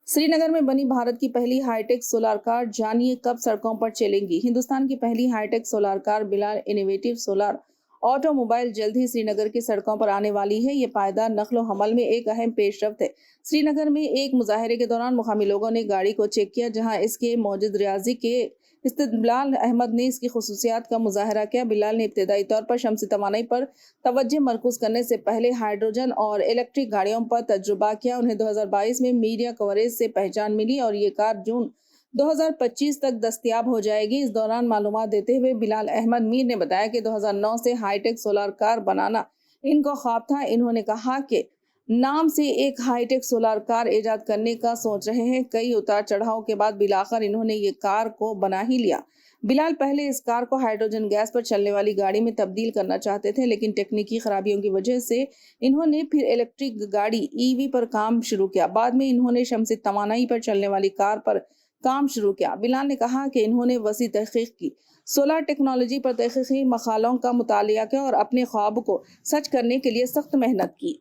श्री नगर में बनी भारत की पहली हाईटेक सोलर कार, जानिए कब सड़कों पर चलेंगी। हिंदुस्तान की पहली hitech solar car Bilal innovative solar automobile जल्द ही श्रीनगर की सड़कों पर आने वाली है। ये पायदार नक्लो हमल में एक अहम पेशरफ्त है। श्रीनगर में एक मुजाहरे के दौरान मुकामी लोगों ने गाड़ी को चेक किया, जहां इसके मौजूद रियाजी के इस्तेदलाल अहमद ने इसकी खसूसियात का मुजाहरा किया। बिलाल ने इब्तदाई तौर पर शमसी तवानाई पर तवज्जो मरकूज करने से पहले हाइड्रोजन और इलेक्ट्रिक गाड़ियों पर तजुर्बा किया। उन्हें 2022 में मीडिया कवरेज से पहचान मिली और ये कार जून 2025 तक दस्तयाब हो जाएगी। इस दौरान मालूमात देते हुए बिलाल अहमद मीर ने बताया कि 2009 से हाईटेक सोलर कार बनाना इनको ख्वाब था। इन्होंने कहा कि नाम से एक हाईटेक सोलर कार इजाद करने का सोच रहे हैं। कई उतार चढ़ाव के बाद बिलाखिर इन्होंने ये कार को बना ही लिया। बिलाल पहले इस कार को हाइड्रोजन गैस पर चलने वाली गाड़ी में तब्दील करना चाहते थे, लेकिन तकनीकी खराबियों की वजह से इन्होंने फिर इलेक्ट्रिक गाड़ी ईवी पर काम शुरू किया। बाद में इन्होंने शमसी तवानाई पर चलने वाली कार पर काम शुरू किया। बिलाल ने कहा कि इन्होंने वसी तहकीक की, सोलर टेक्नोलॉजी पर तहकीकी मकालों का मुतालिया किया और अपने ख्वाब को सच करने के लिए सख्त मेहनत की।